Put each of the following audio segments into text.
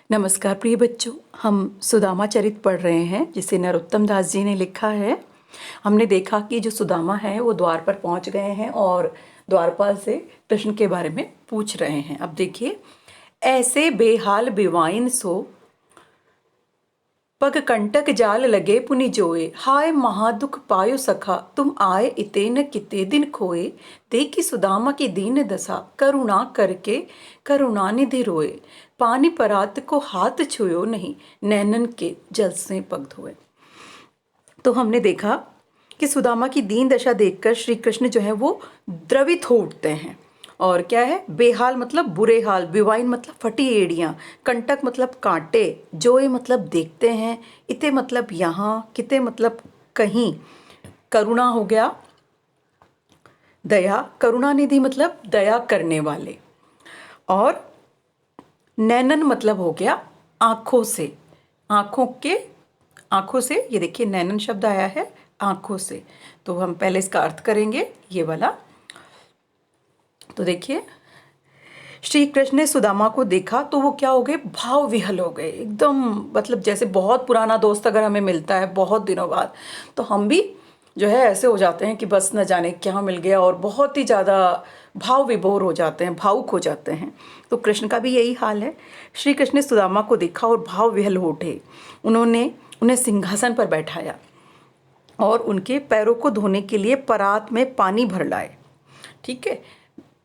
नमस्कार प्रिय बच्चों, हम सुदामा चरित पढ़ रहे हैं जिसे नरोत्तम दास जी ने लिखा है। हमने देखा कि जो सुदामा है वो द्वार पर पहुंच गए हैं और द्वारपाल से कृष्ण के बारे में पूछ रहे हैं। अब देखिए, ऐसे बेहाल बिवाइन सो पग कंटक जाल लगे पुनि जोए, हाय महादुख पायो सखा तुम आए इते न किते दिन खोए, देखी सुदामा की दीन दशा करुणा करके करुणा निधि रोए, पानी परात को हाथ छुयो नहीं, नैनन के जल से पग धोए। तो हमने देखा कि सुदामा की दीन दशा देखकर श्री कृष्ण जो है वो द्रवित हो उठते हैं। और क्या है, बेहाल मतलब बुरे हाल, बिवाइन मतलब फटी एड़ियाँ, कंटक मतलब कांटे, जोए मतलब देखते हैं, इते मतलब यहाँ, किते मतलब कहीं, करुणा हो गया, दया, करुणानिधि मतलब दया करने वाले, और नैनन मतलब हो गया आँखों से, आँखों से, ये देखिए नैनन शब्द आया है आँखों से। तो हम पहले इसका अर्थ करेंगे ये वाला। तो देखिए, श्री कृष्ण ने सुदामा को देखा तो वो क्या हो गए, भाव विहल हो गए एकदम। मतलब जैसे बहुत पुराना दोस्त अगर हमें मिलता है बहुत दिनों बाद, तो हम भी जो है ऐसे हो जाते हैं कि बस न जाने क्या मिल गया, और बहुत ही ज़्यादा भाव विभोर हो जाते हैं, भावुक हो जाते हैं। तो कृष्ण का भी यही हाल है। श्री कृष्ण ने सुदामा को देखा और भाव विहल हो उठे। उन्होंने उन्हें सिंहासन पर बैठाया और उनके पैरों को धोने के लिए परात में पानी भर लाए। ठीक है,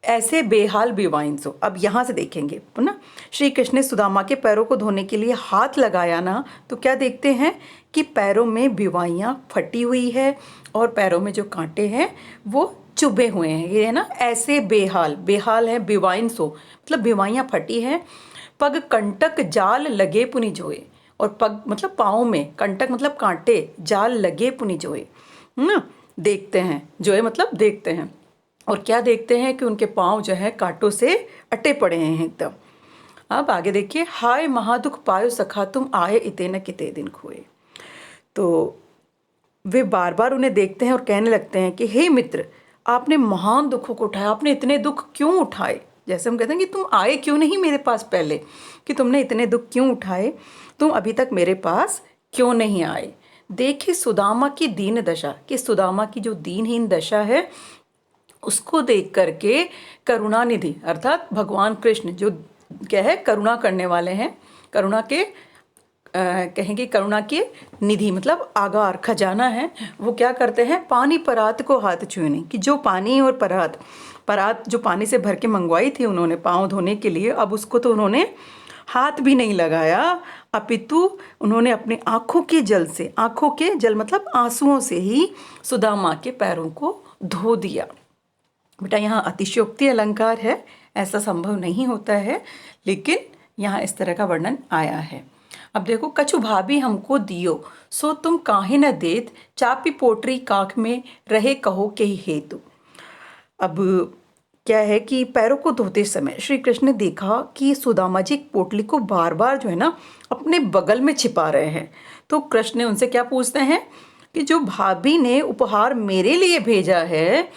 ऐसे बेहाल बिवाइन सो। अब यहाँ से देखेंगे ना, श्री कृष्ण ने सुदामा के पैरों को धोने के लिए हाथ लगाया ना, तो क्या देखते हैं कि पैरों में बिवाइयाँ फटी हुई है और पैरों में जो कांटे हैं वो चुभे हुए हैं। ये है ना, ऐसे बेहाल, बेहाल है बिवाइन सो मतलब बिवाइयाँ फटी हैं। पग कंटक जाल लगे पुनि जोए, और पग मतलब पाँव में, कंटक मतलब कांटे, जाल लगे पुनि जोए, ना, देखते हैं, जोए मतलब देखते हैं। और क्या देखते हैं कि उनके पाँव जो है कांटों से अटे पड़े हैं एकदम। अब आगे देखिए, हाय महादुख पायो सखा तुम आए इते न किते दिन खोए। तो वे बार बार उन्हें देखते हैं और कहने लगते हैं कि हे मित्र, आपने महान दुखों को उठाया, आपने इतने दुख क्यों उठाए। जैसे हम कहते हैं कि तुम आए क्यों नहीं मेरे पास पहले, कि तुमने इतने दुख क्यों उठाए, तुम अभी तक मेरे पास क्यों नहीं आए। देखिए सुदामा की दीन दशा, कि सुदामा की जो दीनहीन दशा है उसको देख करके करुणानिधि अर्थात भगवान कृष्ण जो क्या है, करुणा करने वाले हैं, करुणा के कहेंगे करुणा की निधि मतलब आगार खजाना है, वो क्या करते हैं, पानी परात को हाथ छूने, कि जो पानी और परात, परात जो पानी से भर के मंगवाई थी उन्होंने पाँव धोने के लिए, अब उसको तो उन्होंने हाथ भी नहीं लगाया, अपितु उन्होंने अपने आँखों के जल से, आँखों के जल मतलब आंसुओं से ही सुदामा के पैरों को धो दिया। बेटा यहाँ अतिशयोक्ति अलंकार है, ऐसा संभव नहीं होता है, लेकिन यहाँ इस तरह का वर्णन आया है। अब देखो, कछु भाभी हमको दियो सो तुम काहे न देत, चापी पोटरी काख में रहे कहो के हेतु। अब क्या है कि पैरों को धोते समय श्री कृष्ण ने देखा कि सुदामा जी एक पोटली को बार बार जो है ना अपने बगल में छिपा रहे हैं। तो कृष्ण ने उनसे क्या पूछते हैं कि जो भाभी ने उपहार मेरे लिए भेजा है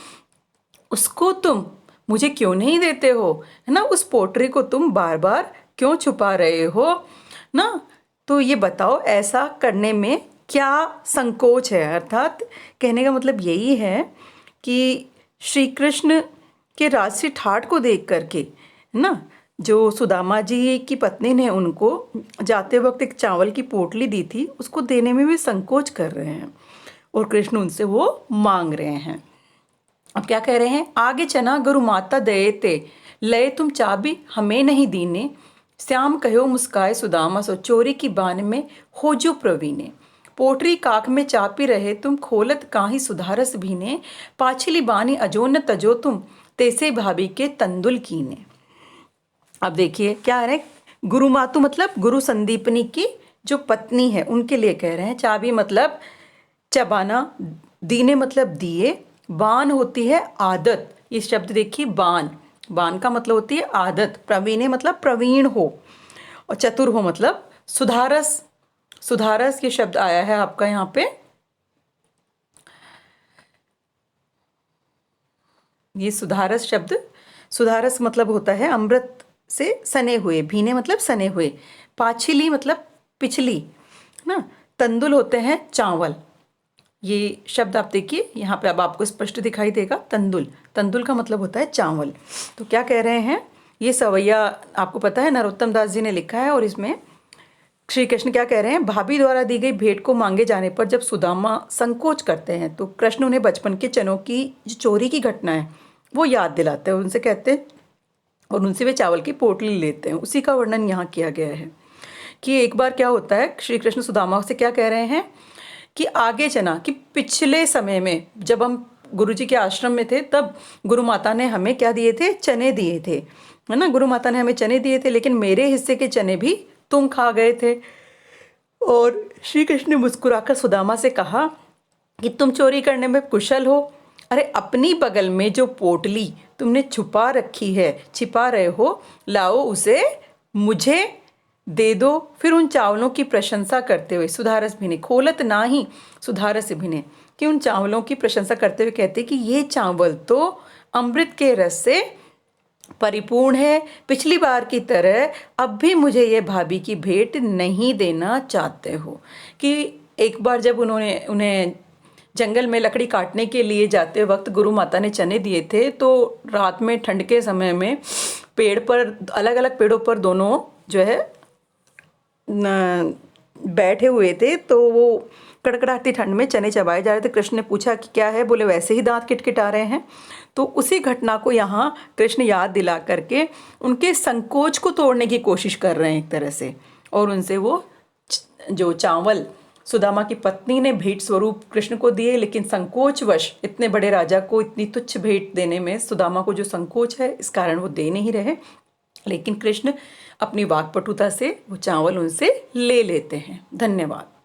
उसको तुम मुझे क्यों नहीं देते हो, है ना, उस पोटरी को तुम बार बार क्यों छुपा रहे हो ना। तो ये बताओ ऐसा करने में क्या संकोच है। अर्थात कहने का मतलब यही है कि श्री कृष्ण के राजसी ठाट को देख करके, है ना, जो सुदामा जी की पत्नी ने उनको जाते वक्त एक चावल की पोटली दी थी उसको देने में भी संकोच कर रहे हैं, और कृष्ण उनसे वो मांग रहे हैं। अब क्या कह रहे हैं, आगे चना गुरु माता दये ते, लय तुम चाबी हमें नहीं दीने, श्याम कहो मुस्काए सुदामा सो, चोरी की बान में हो जो प्रवीणे, पोटरी काख में चापी रहे तुम, खोलत काहि सुधारस भीने, पाछली बानी अजो न तजो तुम, तेसे भाभी के तंदुल कीने। अब देखिए क्या है, गुरु मातु मतलब गुरु संदीपनी की जो पत्नी है उनके लिए कह रहे हैं, चाबी मतलब चबाना, दीने मतलब दिए, बान होती है आदत, ये शब्द देखिए बान, बान का मतलब होती है आदत, प्रवीणे मतलब प्रवीण हो, और चतुर हो मतलब सुधारस, सुधारस ये शब्द आया है आपका यहाँ पे, ये सुधारस शब्द, सुधारस मतलब होता है अमृत से सने हुए, भीने मतलब सने हुए, पाछिली मतलब पिछली, है ना। तंदुल होते हैं चावल। ये शब्द आप देखिए यहाँ पे, अब आपको स्पष्ट दिखाई देगा। तंदुल, तंदुल का मतलब होता है चावल। तो क्या कह रहे हैं, ये सवैया आपको पता है नरोत्तम दास जी ने लिखा है, और इसमें श्री कृष्ण क्या कह रहे हैं, भाभी द्वारा दी गई भेंट को मांगे जाने पर जब सुदामा संकोच करते हैं तो कृष्ण उन्हें बचपन के चनों की जो चोरी की घटना है वो याद दिलाते हैं, उनसे कहते हैं, और उनसे वे चावल की पोटली लेते हैं। उसी का वर्णन यहाँ किया गया है कि एक बार क्या होता है, श्री कृष्ण सुदामा से क्या कह रहे हैं कि आगे चना, कि पिछले समय में जब हम गुरु जी के आश्रम में थे तब गुरु माता ने हमें क्या दिए थे, चने दिए थे, है ना। गुरु माता ने हमें चने दिए थे, लेकिन मेरे हिस्से के चने भी तुम खा गए थे। और श्री कृष्ण ने मुस्कुराकर सुदामा से कहा कि तुम चोरी करने में कुशल हो। अरे अपनी बगल में जो पोटली तुमने छुपा रखी है, छिपा रहे हो, लाओ उसे मुझे दे दो। फिर उन चावलों की प्रशंसा करते हुए सुधारस भी ने, खोलत ना ही सुधारस भी ने, कि उन चावलों की प्रशंसा करते हुए कहते कि ये चावल तो अमृत के रस से परिपूर्ण है। पिछली बार की तरह अब भी मुझे ये भाभी की भेंट नहीं देना चाहते हो। कि एक बार जब उन्होंने उन्हें जंगल में लकड़ी काटने के लिए जाते वक्त गुरु माता ने चने दिए थे, तो रात में ठंड के समय में पेड़ पर, अलग अलग पेड़ों पर दोनों जो है बैठे हुए थे, तो वो कड़कड़ाती ठंड में चने चबाए जा रहे थे। कृष्ण ने पूछा कि क्या है, बोले वैसे ही दांत किटकिटा रहे हैं। तो उसी घटना को यहाँ कृष्ण याद दिला करके उनके संकोच को तोड़ने की कोशिश कर रहे हैं एक तरह से, और उनसे वो जो चावल सुदामा की पत्नी ने भेंट स्वरूप कृष्ण को दिए, लेकिन संकोचवश इतने बड़े राजा को इतनी तुच्छ भेंट देने में सुदामा को जो संकोच है, इस कारण वो दे नहीं रहे। लेकिन कृष्ण अपनी वाक्पटुता से वो चावल उनसे ले लेते हैं। धन्यवाद।